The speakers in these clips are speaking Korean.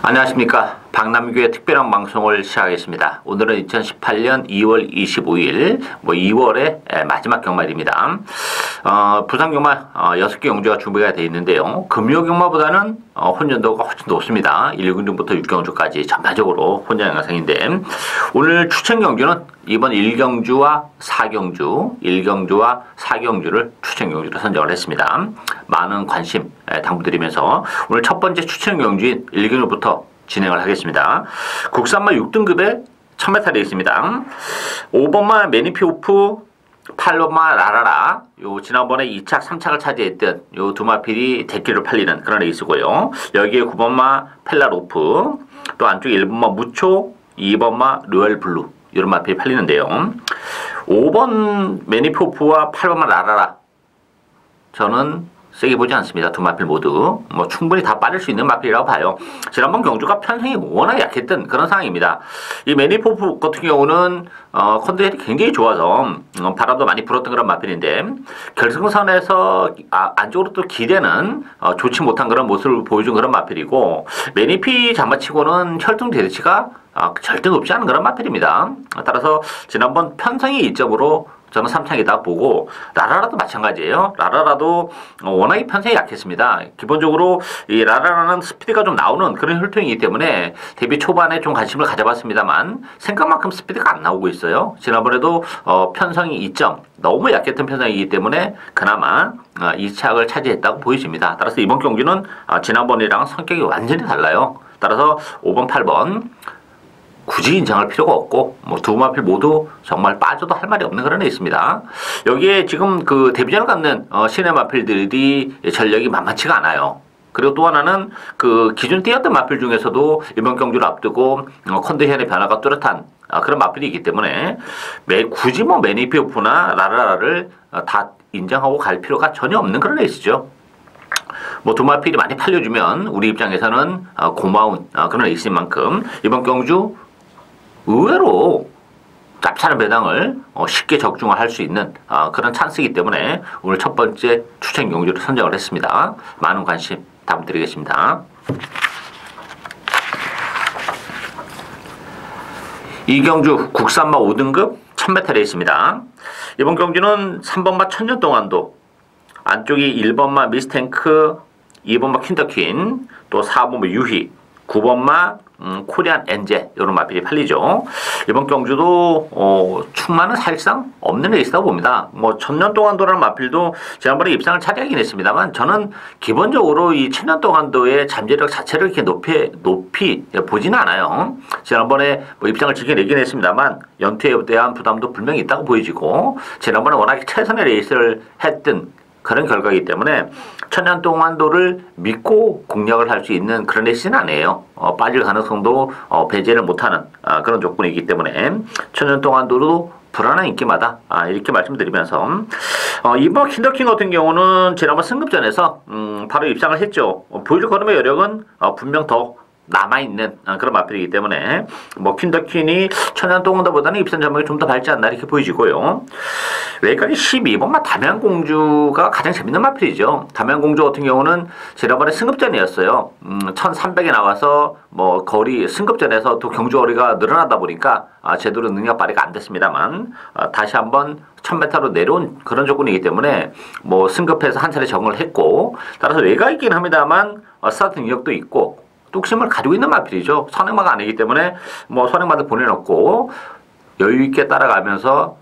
안녕하십니까. 박남규의 특별한 방송을 시작하겠습니다. 오늘은 2018년 2월 25일 2월의 마지막 경마일입니다. 부산 경마 6개 경주가 준비가 되어 있는데요. 금요 경마보다는 혼전도가 훨씬 높습니다. 1경주부터 6경주까지 전반적으로 혼전 양상인데, 오늘 추천 경주는 이번 1경주와 4경주, 1경주와 4경주를 추천 경주로 선정을 했습니다. 많은 관심 당부드리면서 오늘 첫 번째 추천 경주인 1경주부터 진행을 하겠습니다. 국산마 6등급에 1000m에 있습니다. 5번마 매니피오프, 8번마 라라라, 요 지난번에 2착, 3착을 차지했던 요 두 마필이 대기를 팔리는 그런 레이스고요. 여기에 9번마 펠라로프, 또 안쪽에 1번마 무초, 2번마 로열블루, 이런 마필이 팔리는데요. 5번 매니피오프와 8번마 라라라, 저는 세게 보지 않습니다. 두 마필 모두 충분히 다 빠질 수 있는 마필이라고 봐요. 지난번 경주가 편성이 워낙 약했던 그런 상황입니다. 이 매니포프 같은 경우는 컨디션이 굉장히 좋아서 바람도 많이 불었던 그런 마필인데, 결승선에서 안쪽으로 또 기대는 좋지 못한 그런 모습을 보여준 그런 마필이고, 매니피 장마치고는 혈통 대치가 절대 높지 않은 그런 마필입니다. 따라서 지난번 편성의 이점으로 저는 3창이다 보고, 라라라도 마찬가지예요. 라라라도 워낙에 편성이 약했습니다. 기본적으로 이 라라라는 스피드가 좀 나오는 그런 혈통이기 때문에 데뷔 초반에 좀 관심을 가져봤습니다만 생각만큼 스피드가 안 나오고 있어요. 지난번에도 편성이 2점, 너무 약했던 편성이기 때문에 그나마 2착을 차지했다고 보여집니다. 따라서 이번 경기는 지난번이랑 성격이 완전히 달라요. 따라서 5번, 8번 굳이 인정할 필요가 없고, 두 마필 모두 정말 빠져도 할 말이 없는 그런 애 있습니다. 여기에 지금 그 데뷔전을 갖는 신의 마필들이 전력이 만만치가 않아요. 그리고 또 하나는 그 기존 뛰었던 마필 중에서도 이번 경주를 앞두고 컨디션의 변화가 뚜렷한 그런 마필이기 때문에 굳이 매니피오프나 라라라를 다 인정하고 갈 필요가 전혀 없는 그런 레이스죠. 두 마필이 많이 팔려주면 우리 입장에서는 고마운 그런 레이스인 만큼 이번 경주 의외로 짭짤한 배당을 쉽게 적중을 할 수 있는 그런 찬스이기 때문에 오늘 첫 번째 추천 경주를 선정을 했습니다. 많은 관심 부탁드리겠습니다. 이 경주 국산마 5등급 1000m 레이스입니다. 이번 경주는 3번마 천년동안도, 안쪽이 1번마 미스탱크, 2번마 퀸더퀸, 또 4번마 유희, 9번마 코리안 엔제, 이런 마필이 팔리죠. 이번 경주도 충만은 사실상 없는 레이스라고 봅니다. 천년동안도라는 마필도 지난번에 입상을 차지하긴 했습니다만, 저는 기본적으로 이 천년동안도의 잠재력 자체를 이렇게 높이 보지는 않아요. 지난번에 입상을 지켜내긴 했습니다만 연투에 대한 부담도 분명히 있다고 보여지고, 지난번에 워낙에 최선의 레이스를 했던 그런 결과이기 때문에 천년동안도를 믿고 공략을 할 수 있는 그런 레이스는 아니에요. 빠질 가능성도 배제를 못하는 그런 조건이기 때문에 천년동안도도 불안한 인기마다, 이렇게 말씀드리면서 이번 킨더킹 같은 경우는 지난번 승급전에서 바로 입상을 했죠. 보여줄 걸음의 여력은 분명 더 남아있는 그런 마필이기 때문에 퀸더퀸이 천년동안도보다는 입선 전망이 좀 더 밝지 않나 이렇게 보여지고요. 외곽이 12번마 담양공주가 가장 재밌는 마필이죠. 담양공주 같은 경우는 지난번에 승급전이었어요. 1300에 나와서 거리 승급전에서 또 경주 거리가 늘어나다 보니까 제대로 능력 발휘가 안 됐습니다만, 다시 한번 1000m로 내려온 그런 조건이기 때문에 승급해서 한 차례 적응을 했고, 따라서 외곽이긴 합니다만 스타트 능력도 있고 뚝심을 가지고 있는 마필이죠. 선행마가 아니기 때문에 선행마도 보내놓고 여유있게 따라가면서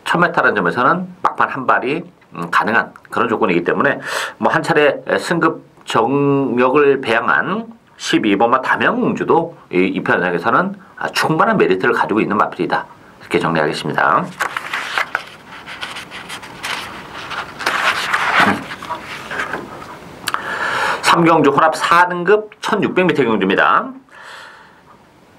1000m라는 점에서는 막판 한 발이 가능한 그런 조건이기 때문에 한 차례 승급 정력을 배양한 12번마 담양공주도 이 편에서는 충분한 메리트를 가지고 있는 마필이다, 이렇게 정리하겠습니다. 삼경주 혼합 4등급 1600m 경주입니다.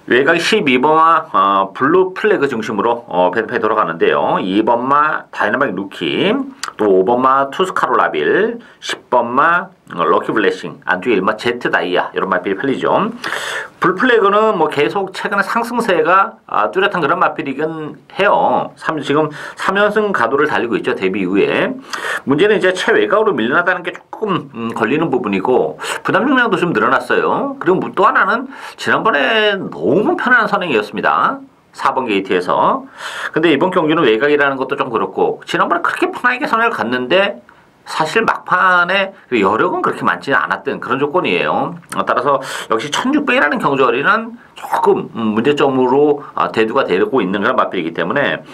외곽이 12번마 블루 플래그 중심으로 배드페이 돌아가는데요. 2번마 다이나믹 루키, 또 5번마 투스카로라빌, 10번마 럭키 블레싱, 안쪽에 1번 제트 다이아, 이런 마필이 팔리죠. 블플래그는 계속 최근에 상승세가 뚜렷한 그런 마필이긴 해요. 지금 3연승 가도를 달리고 있죠. 데뷔 이후에. 문제는 이제 최외곽으로 밀려나다는 게 조금 조금 걸리는 부분이고 부담 중량도 좀 늘어났어요. 그리고 또 하나는 지난번에 너무 편안한 선행이었습니다. 4번 게이트에서. 근데 이번 경기는 외곽이라는 것도 좀 그렇고 지난번에 그렇게 편하게 선을 갔는데 사실 막판에 여력은 그렇게 많지는 않았던 그런 조건이에요. 따라서 역시 1600이라는 경주거리는 조금 문제점으로 대두가 되고 있는 그런 마필이기 때문에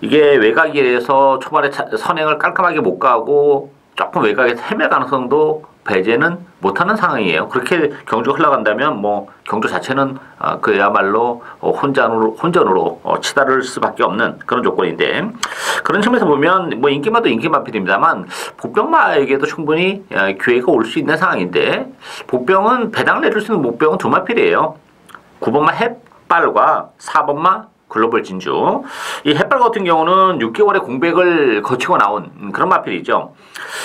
이게 외곽에서 초반에 선행을 깔끔하게 못 가고 조금 외곽에서 헤맬 가능성도 배제는 못하는 상황이에요. 그렇게 경주가 흘러간다면 뭐 경주 자체는 그야말로 혼전으로 치달을 수밖에 없는 그런 조건인데 그런 측면에서 보면 뭐 인기마도 인기마필입니다만 복병마에게도 충분히 기회가 올 수 있는 상황인데 복병은 배당을 내줄 수 있는 목병은 두 마필이에요. 9번마 햇발과 4번마 글로벌 진주. 이 햇발 같은 경우는 6개월의 공백을 거치고 나온 그런 마필이죠.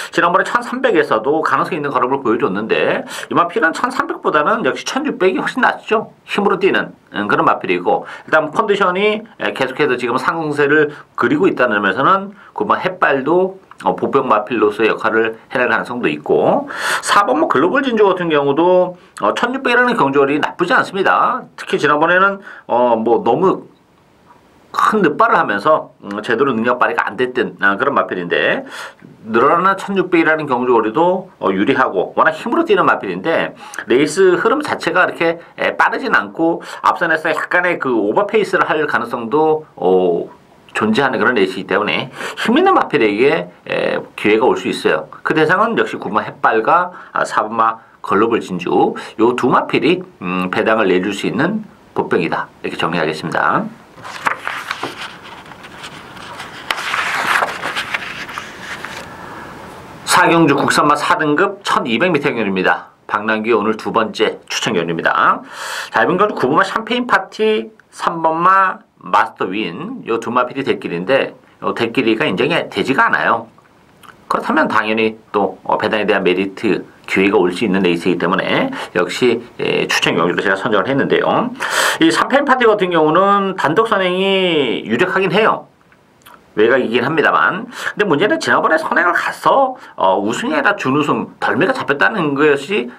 지난번에 1300에서도 가능성 있는 걸음을 보여줬는데 이 마필은 1300보다는 역시 1600이 훨씬 낫죠. 힘으로 뛰는 그런 마필이고 일단 컨디션이 계속해서 지금 상승세를 그리고 있다는 점에서는 9번 햇발도 보병 마필로서의 역할을 해낼 가능성도 있고 4번 뭐 글로벌 진주 같은 경우도 1600이라는 경주거리 나쁘지 않습니다. 특히 지난번에는 뭐 너무 큰 늑발을 하면서 제대로 능력 발휘가 안 됐던 그런 마필인데 늘어나는 1600이라는 경주거리도 유리하고 워낙 힘으로 뛰는 마필인데 레이스 흐름 자체가 이렇게 빠르진 않고 앞선에서 약간의 그 오버페이스를 할 가능성도 존재하는 그런 레이스이기 때문에 힘있는 마필에게 기회가 올 수 있어요. 그 대상은 역시 9번 햇발과 4번마 글로벌 진주 요 두 마필이 배당을 내줄 수 있는 복병이다. 이렇게 정리하겠습니다. 사경주 국산마 4등급 1200m 경주입니다. 박남기 오늘 두 번째 추천 경주입니다. 자, 이번 경주 9번마 샴페인 파티 3번마 마스터 윈 요 두 마필이 대길인데 요 대길이가 인정이 되지가 않아요. 그렇다면 당연히 또 배당에 대한 메리트 기회가 올 수 있는 레이스이기 때문에 역시 추천 경주로 제가 선정을 했는데요. 이 샴페인 파티 같은 경우는 단독 선행이 유력하긴 해요. 외곽이긴 합니다만 근데 문제는 지난번에 선행을 가서 우승이 아니라 준우승 덜미가 잡혔다는 것이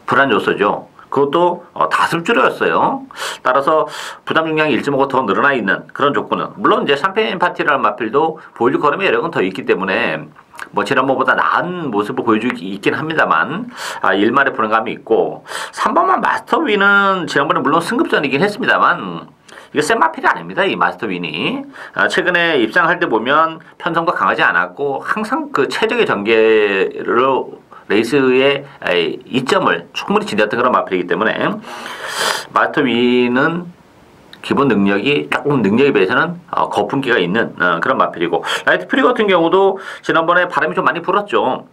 불안 요소죠. 그것도 다슬줄이었어요. 따라서 부담 중량이 1.5가 더 늘어나 있는 그런 조건은 물론 이제 샴페인 파티라는 마필도 보여줄 걸음의 여력은 더 있기 때문에 뭐 지난번보다 나은 모습을 보여주기 있긴 합니다만 일말의 불안감이 있고 3번만 마스터 윈은 지난번에 물론 승급전이긴 했습니다만 이거 센 마필이 아닙니다. 이 마스터 윈이 최근에 입상할 때 보면 편성도 강하지 않았고 항상 그 최적의 전개로 레이스의 이점을 충분히 지녔던 그런 마필이기 때문에 마스터 윈은 기본 능력이 조금 능력에 비해서는 거품기가 있는 그런 마필이고 라이트 퓨리 같은 경우도 지난번에 바람이 좀 많이 불었죠.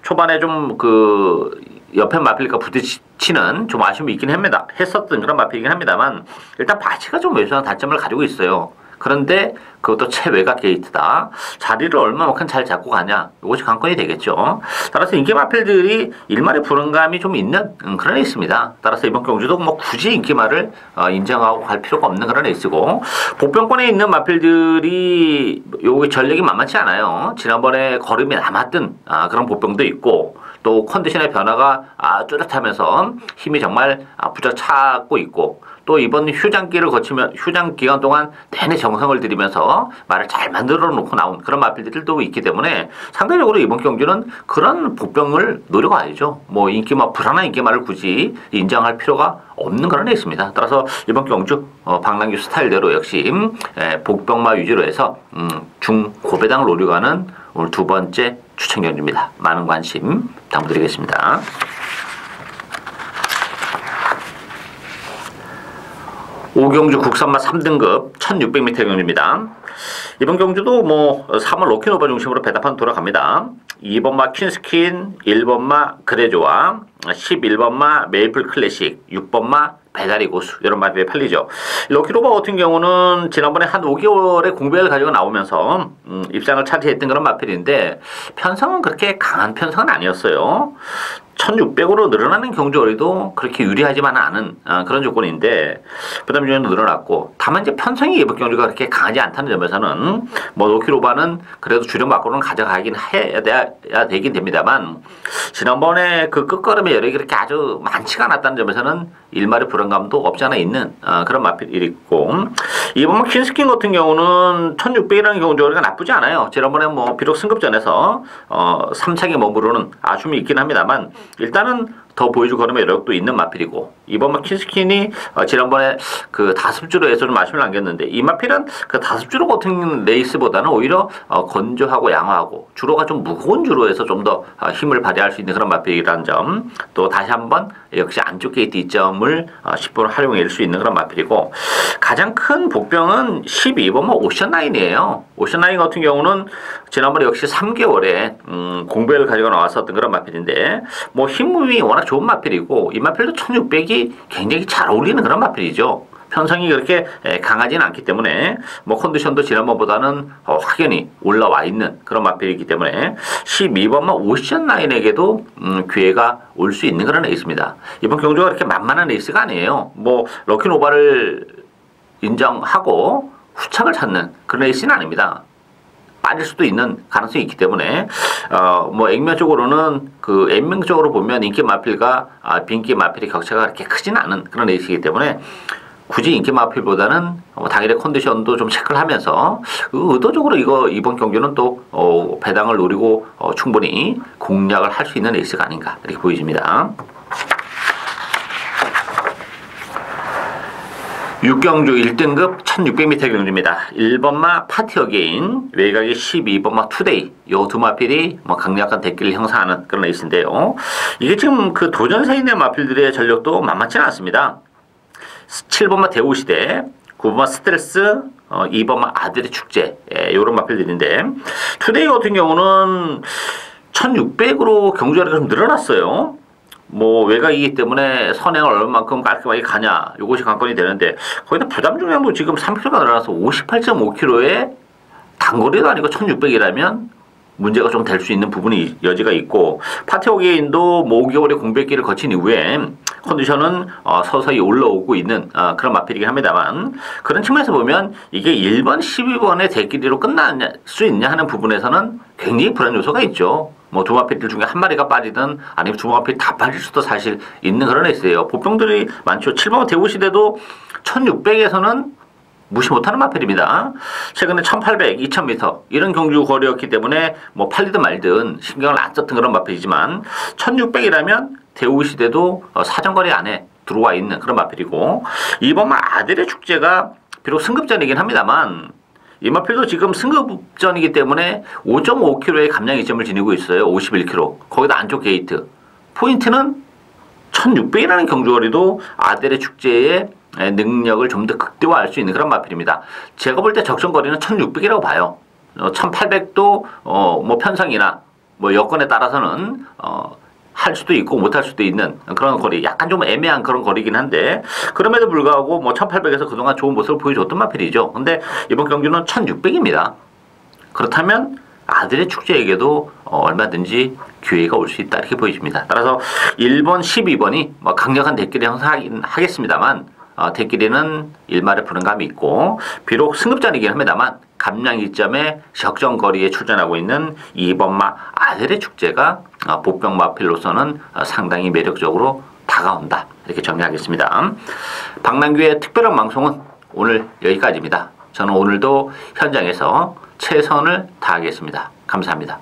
초반에 좀 그 옆에 마필과 부딪히는 좀 아쉬움이 있긴 합니다. 했었던 그런 마필이긴 합니다만 일단 바치가 좀 외소한 단점을 가지고 있어요. 그런데 그것도 최외곽 게이트다. 자리를 얼마만큼 잘 잡고 가냐. 이것이 관건이 되겠죠. 따라서 인기 마필들이 일말의 불안감이 좀 있는 그런 레이스입니다. 따라서 이번 경주도 뭐 굳이 인기마를 인정하고 갈 필요가 없는 그런 레이스고 복병권에 있는 마필들이 요 전력이 만만치 않아요. 지난번에 걸음이 남았던 그런 복병도 있고 또 컨디션의 변화가 뚜렷하면서 힘이 정말 부쩍 차고 있고 또 이번 휴장기를 거치면 휴장 기간 동안 내내 정성을 들이면서 말을 잘 만들어 놓고 나온 그런 마필들도 있기 때문에 상대적으로 이번 경기는 그런 복병을 노려봐야죠. 뭐 인기마 불안한 인기마를 굳이 인정할 필요가 없는 그런 데 있습니다. 따라서 이번 경주 박남규 스타일대로 역시 복병마 위주로 해서 중고배당을 노려가는 오늘 두 번째 추천 경주입니다. 많은 관심 부탁드리겠습니다. 오경주 국산마 3등급 1600m 경주입니다. 이번 경주도 뭐 3월 로키노바 중심으로 배당판 돌아갑니다. 2번마 퀸스킨, 1번마 그레조와 11번마 메이플 클래식, 6번마 배달의 고수 이런 마필이 팔리죠. 럭키로버 같은 경우는 지난번에 한 5개월의 공백을 가지고 나오면서 입상을 차지했던 그런 마필인데 편성은 그렇게 강한 편성은 아니었어요. 1600으로 늘어나는 경주거리도 그렇게 유리하지만 않은 그런 조건인데 부담 중에도 늘어났고, 다만 이제 편성이 이번 경주가 그렇게 강하지 않다는 점에서는 뭐 노키로바는 그래도 주력 막고는 가져가긴 해야 되긴 됩니다만, 지난번에 그 끝걸음의 여력이 그렇게 아주 많지가 않았다는 점에서는 일말의 불안감도 없지 않아 있는 그런 마필이 있고, 이번 퀸스킨 같은 경우는 1600이라는 경주거리가 나쁘지 않아요. 지난번에 뭐 비록 승급전에서 3차기 머무르는 아쉬움이 있긴 합니다만 일단은 더 보여줄 걸음의 여력도 있는 마필이고, 이번 퀸스킨이 지난번에 그 다습주로에서 좀 아쉬움을 남겼는데 이 마필은 그 다습주로 같은 레이스보다는 오히려 건조하고 양호하고 주로가 좀 무거운 주로에서 좀 더 힘을 발휘할 수 있는 그런 마필이라는 점, 또 다시 한번 역시 안쪽 게이트 이점을 10분 활용할 수 있는 그런 마필이고, 가장 큰 복병은 12번 오션라인이에요. 오션라인 같은 경우는 지난번에 역시 3개월에 공백을 가지고 나왔었던 그런 마필인데 뭐 힘몸이 워낙 좋은 마필이고, 이 마필도 1600이 굉장히 잘 어울리는 그런 마필이죠. 편성이 그렇게 강하지는 않기 때문에 뭐 컨디션도 지난번보다는 확연히 올라와 있는 그런 마필이기 때문에 12번만 오션 라인에게도 기회가 올 수 있는 그런 레이스입니다. 이번 경주가 그렇게 만만한 레이스가 아니에요. 뭐 럭키노바를 인정하고 후착을 찾는 그런 레이스는 아닙니다. 빠질 수도 있는 가능성이 있기 때문에 뭐 액면적으로는 그 액면적으로 보면 인기 마필과 빈기 마필의 격차가 그렇게 크지는 않은 그런 레이스이기 때문에 굳이 인기 마필보다는 당일의 컨디션도 좀 체크를 하면서 의도적으로 이번 경기는 또 배당을 노리고 충분히 공략을 할 수 있는 레이스가 아닌가 이렇게 보여집니다. 6경주 1등급 1600m 경주입니다. 1번마 파티 어게인, 외곽이 12번마 투데이, 요 두 마필이 뭐 강력한 대기를 형성하는 그런 레이스인데요. 이게 지금 그 도전세 있는 마필들의 전력도 만만치는 않습니다. 7번마 대우시대, 9번마 스트레스, 2번마 아들의 축제, 요런 마필들인데 투데이 같은 경우는 1600으로 경주거리가 좀 늘어났어요. 뭐 외곽이기 때문에 선행을 얼마만큼 깔끔하게 가냐, 이것이 관건이 되는데 거기다 부담 중량도 지금 3kg가 늘어나서 58.5kg에 단거리도 아니고 1600이라면 문제가 좀 될 수 있는 부분이 여지가 있고, 파티오게인도 뭐 5개월의 공백기를 거친 이후에 컨디션은 서서히 올라오고 있는 그런 마필이긴 합니다만, 그런 측면에서 보면 이게 1번, 12번의 대끼리로 끝날 수 있냐 하는 부분에서는 굉장히 불안 요소가 있죠. 뭐 두 마필들 중에 한 마리가 빠지든 아니면 두 마필이 다 빠질 수도 사실 있는 그런 레이스예요. 보병들이 많죠. 7번 대우시대도 1600에서는 무시 못하는 마필입니다. 최근에 1800, 2000m 이런 경주 거리였기 때문에 뭐 팔리든 말든 신경을 안 썼던 그런 마필이지만 1600이라면 대우시대도 사정거리 안에 들어와 있는 그런 마필이고, 이번 아들의 축제가 비록 승급전이긴 합니다만 이 마필도 지금 승급전이기 때문에 5.5kg의 감량 이점을 지니고 있어요. 51kg. 거기다 안쪽 게이트. 포인트는 1600이라는 경주거리도 아델의 축제의 능력을 좀 더 극대화할 수 있는 그런 마필입니다. 제가 볼 때 적정거리는 1600이라고 봐요. 1800도 뭐 편성이나 뭐 여건에 따라서는 할 수도 있고 못할 수도 있는 그런 거리, 약간 좀 애매한 그런 거리긴 한데 그럼에도 불구하고 뭐 1800에서 그동안 좋은 모습을 보여줬던 마필이죠. 근데 이번 경주는 1600입니다. 그렇다면 아들의 축제에게도 얼마든지 기회가 올 수 있다 이렇게 보여집니다. 따라서 1번, 12번이 뭐 강력한 대끼리 형성하긴 하겠습니다만 대끼리는 일말의 불안감이 있고, 비록 승급전이긴 합니다만 감량 1점의 적정거리에 출전하고 있는 2번마 아들의 축제가 복병 마필로서는 상당히 매력적으로 다가온다 이렇게 정리하겠습니다. 박남규의 특별한 방송은 오늘 여기까지입니다. 저는 오늘도 현장에서 최선을 다하겠습니다. 감사합니다.